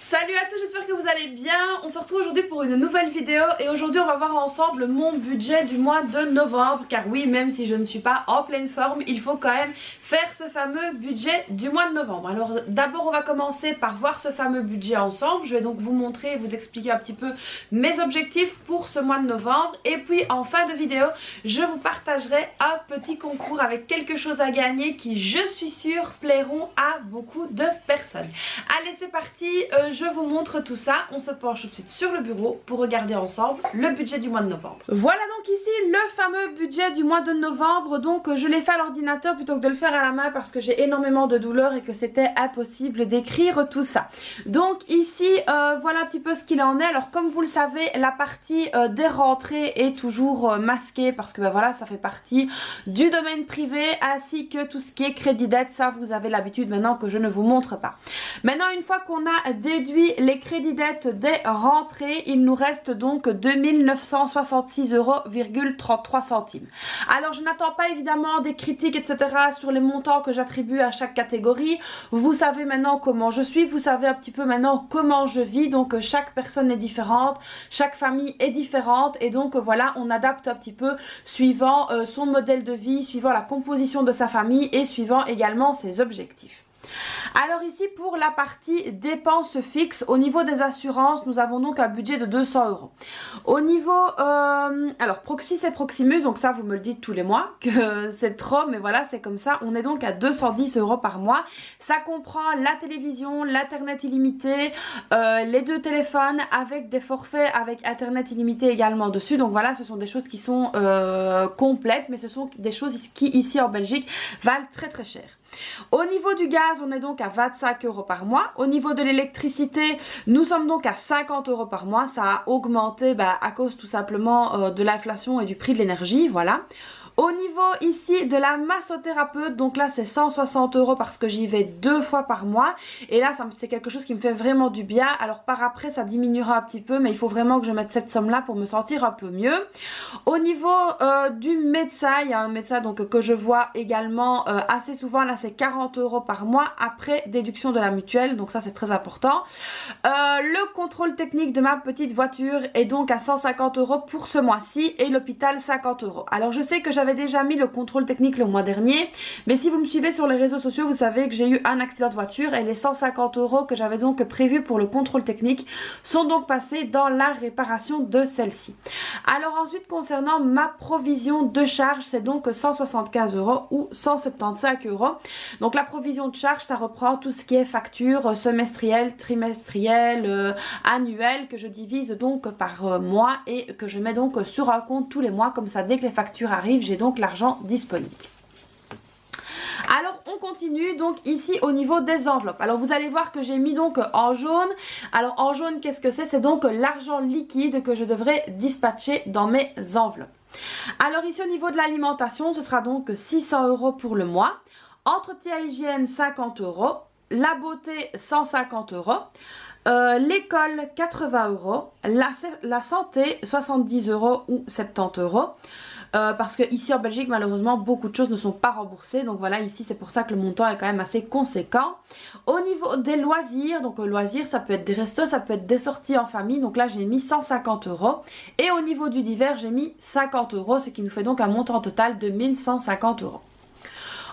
Salut à tous, j'espère que vous allez bien. On se retrouve aujourd'hui pour une nouvelle vidéo et aujourd'hui on va voir ensemble mon budget du mois de novembre, car oui, même si je ne suis pas en pleine forme, il faut quand même faire ce fameux budget du mois de novembre. Alors d'abord on va commencer par voir ce fameux budget ensemble. Je vais donc vous montrer et vous expliquer un petit peu mes objectifs pour ce mois de novembre, et puis en fin de vidéo je vous partagerai un petit concours avec quelque chose à gagner qui, je suis sûre, plairont à beaucoup de personnes. Allez, c'est parti, je vous montre tout ça. On se penche tout de suite sur le bureau pour regarder ensemble le budget du mois de novembre. Voilà donc ici le fameux budget du mois de novembre. Donc je l'ai fait à l'ordinateur plutôt que de le faire à la main parce que j'ai énormément de douleurs et que c'était impossible d'écrire tout ça. Donc ici voilà un petit peu ce qu'il en est. Alors comme vous le savez, la partie des rentrées est toujours masquée parce que voilà, ça fait partie du domaine privé, ainsi que tout ce qui est crédit dette. Ça, vous avez l'habitude maintenant que je ne vous montre pas. Maintenant, une fois qu'on a déduit les crédits dettes des rentrées, il nous reste donc 2966,33 €. Alors je n'attends pas évidemment des critiques etc. sur les montants que j'attribue à chaque catégorie. Vous savez maintenant comment je suis, vous savez un petit peu maintenant comment je vis. Donc chaque personne est différente, chaque famille est différente, et donc voilà, on adapte un petit peu suivant son modèle de vie, suivant la composition de sa famille et suivant également ses objectifs. Alors ici pour la partie dépenses fixes, au niveau des assurances, nous avons donc un budget de 200 €. Au niveau, alors Proxys et Proximus, donc ça vous me le dites tous les mois que c'est trop, mais voilà, c'est comme ça. On est donc à 210 € par mois. Ça comprend la télévision, l'internet illimité, les deux téléphones avec des forfaits avec internet illimité également dessus. Donc voilà, ce sont des choses qui sont complètes, mais ce sont des choses qui ici en Belgique valent très très cher. Au niveau du gaz, on est donc à 25 € par mois. Au niveau de l'électricité, nous sommes donc à 50 € par mois. Ça a augmenté à cause tout simplement de l'inflation et du prix de l'énergie, voilà. Au niveau ici de la massothérapeute, donc là c'est 160 € parce que j'y vais 2 fois par mois. Et là c'est quelque chose qui me fait vraiment du bien. Alors par après ça diminuera un petit peu, mais il faut vraiment que je mette cette somme là pour me sentir un peu mieux. Au niveau du médecin, il y a un médecin donc que je vois également assez souvent. Là c'est 40 € par mois après déduction de la mutuelle, donc ça c'est très important. Le contrôle technique de ma petite voiture est donc à 150 € pour ce mois-ci, et l'hôpital 50 €. Alors je sais que j'avais déjà mis le contrôle technique le mois dernier, mais si vous me suivez sur les réseaux sociaux, vous savez que j'ai eu un accident de voiture et les 150 € que j'avais donc prévus pour le contrôle technique sont donc passés dans la réparation de celle-ci. Alors ensuite, concernant ma provision de charge, c'est donc 175 € ou 175 €. Donc la provision de charge, ça reprend tout ce qui est facture semestrielle, trimestrielle, annuelle, que je divise donc par mois et que je mets donc sur un compte tous les mois. Comme ça, dès que les factures arrivent, j'ai donc l'argent disponible. Alors on continue donc ici au niveau des enveloppes. Alors vous allez voir que j'ai mis donc en jaune. Alors en jaune, qu'est-ce que c'est? C'est donc l'argent liquide que je devrais dispatcher dans mes enveloppes. Alors ici au niveau de l'alimentation, ce sera donc 600 € pour le mois. Entretien hygiène 50 €. La beauté 150 €. L'école 80 €. La santé 70 € ou 70 €. Parce que ici en Belgique malheureusement beaucoup de choses ne sont pas remboursées, donc voilà, ici c'est pour ça que le montant est quand même assez conséquent. Au niveau des loisirs, donc loisirs ça peut être des restos, ça peut être des sorties en famille, donc là j'ai mis 150 €, et au niveau du divers j'ai mis 50 €, ce qui nous fait donc un montant total de 1150 €.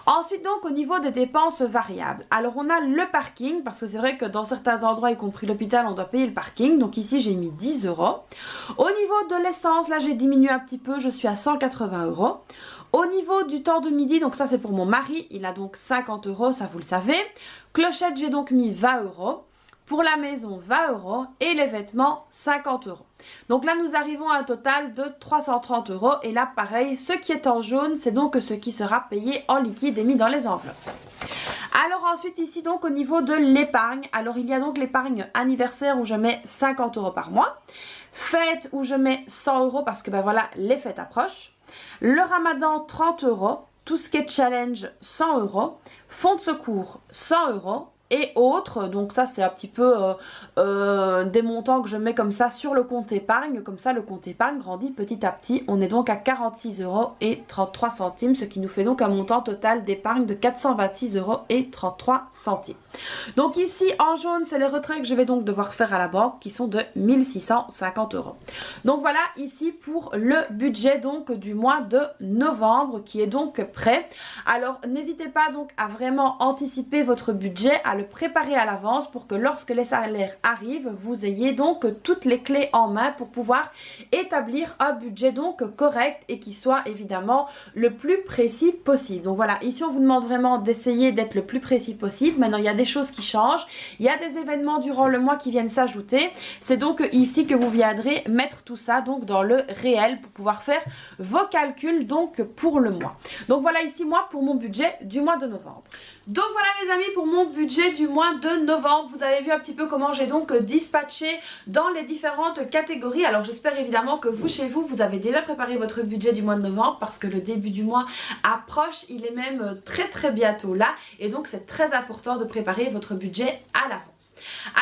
Ensuite donc au niveau des dépenses variables, alors on a le parking, parce que c'est vrai que dans certains endroits y compris l'hôpital on doit payer le parking, donc ici j'ai mis 10 €. Au niveau de l'essence, là j'ai diminué un petit peu, je suis à 180 €. Au niveau du temps de midi, donc ça c'est pour mon mari, il a donc 50 €, ça vous le savez. Clochette, j'ai donc mis 20 €. Pour la maison 20 € et les vêtements 50 €. Donc là nous arrivons à un total de 330 €, et là pareil, ce qui est en jaune c'est donc ce qui sera payé en liquide et mis dans les enveloppes. Alors ensuite ici donc au niveau de l'épargne, alors il y a donc l'épargne anniversaire où je mets 50 € par mois, fête où je mets 100 € parce que voilà, les fêtes approchent, le ramadan 30 €, tout ce qui est challenge 100 €, fonds de secours 100 €, et autres. Donc ça c'est un petit peu des montants que je mets comme ça sur le compte épargne. Comme ça le compte épargne grandit petit à petit. On est donc à 46,33 €, ce qui nous fait donc un montant total d'épargne de 426,33 €. Donc ici en jaune c'est les retraits que je vais donc devoir faire à la banque qui sont de 1650 €. Donc voilà ici pour le budget donc du mois de novembre qui est donc prêt. Alors n'hésitez pas donc à vraiment anticiper votre budget, à le préparer à l'avance pour que lorsque les salaires arrivent, vous ayez donc toutes les clés en main pour pouvoir établir un budget donc correct et qui soit évidemment le plus précis possible. Donc voilà, ici on vous demande vraiment d'essayer d'être le plus précis possible. Maintenant il y a des choses qui changent, il y a des événements durant le mois qui viennent s'ajouter. C'est donc ici que vous viendrez mettre tout ça donc dans le réel pour pouvoir faire vos calculs donc pour le mois. Donc voilà ici moi pour mon budget du mois de novembre. Donc voilà les amis pour mon budget du mois de novembre. Vous avez vu un petit peu comment j'ai donc dispatché dans les différentes catégories. Alors j'espère évidemment que vous chez vous, vous avez déjà préparé votre budget du mois de novembre parce que le début du mois approche, il est même très bientôt là. Et donc c'est très important de préparer votre budget à l'avance.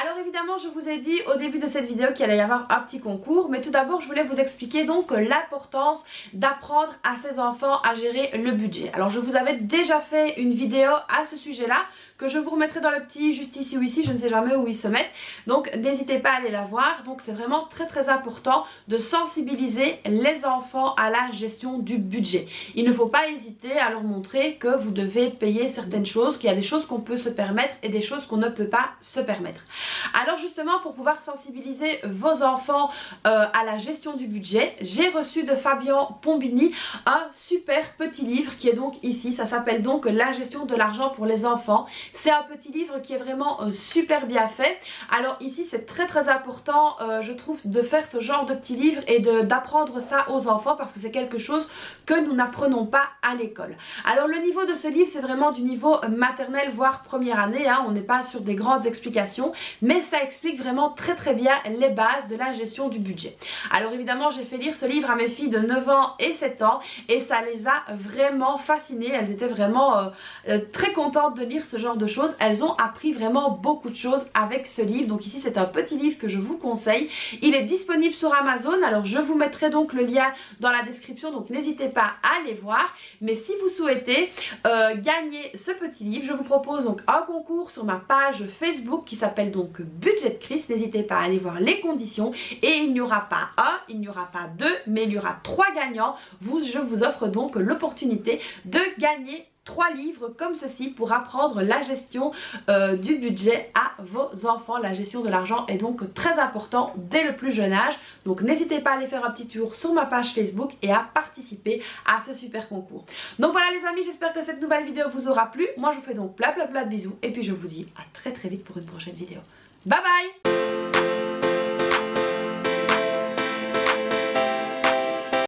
Alors évidemment je vous ai dit au début de cette vidéo qu'il allait y avoir un petit concours, mais tout d'abord je voulais vous expliquer donc l'importance d'apprendre à ses enfants à gérer le budget. Alors je vous avais déjà fait une vidéo à ce sujet là que je vous remettrai dans le petit juste ici ou ici, je ne sais jamais où ils se mettent, donc n'hésitez pas à aller la voir. Donc c'est vraiment très important de sensibiliser les enfants à la gestion du budget. Il ne faut pas hésiter à leur montrer que vous devez payer certaines choses, qu'il y a des choses qu'on peut se permettre et des choses qu'on ne peut pas se permettre. Alors justement pour pouvoir sensibiliser vos enfants à la gestion du budget, j'ai reçu de Fabien Pombini un super petit livre qui est donc ici. Ça s'appelle donc La gestion de l'argent pour les enfants. C'est un petit livre qui est vraiment super bien fait. Alors ici c'est très important je trouve de faire ce genre de petit livre et d'apprendre ça aux enfants parce que c'est quelque chose que nous n'apprenons pas à l'école. Alors le niveau de ce livre c'est vraiment du niveau maternel voire première année, hein. On n'est pas sur des grandes explications, mais ça explique vraiment très bien les bases de la gestion du budget. Alors évidemment j'ai fait lire ce livre à mes filles de 9 ans et 7 ans et ça les a vraiment fascinées. Elles étaient vraiment très contentes de lire ce genre de choses. Elles ont appris vraiment beaucoup de choses avec ce livre. Donc ici c'est un petit livre que je vous conseille. Il est disponible sur Amazon. Alors je vous mettrai donc le lien dans la description, donc n'hésitez pas à aller voir. Mais si vous souhaitez gagner ce petit livre, je vous propose donc un concours sur ma page Facebook qui s'appelle donc Budget Chris. N'hésitez pas à aller voir les conditions et il n'y aura pas un, il n'y aura pas deux, mais il y aura 3 gagnants. Je vous offre donc l'opportunité de gagner 3 livres comme ceci pour apprendre la gestion du budget à vos enfants. La gestion de l'argent est donc très important dès le plus jeune âge. Donc n'hésitez pas à aller faire un petit tour sur ma page Facebook et à participer à ce super concours. Donc voilà les amis, j'espère que cette nouvelle vidéo vous aura plu. Moi je vous fais donc plein de bisous et puis je vous dis à très vite pour une prochaine vidéo. Bye bye!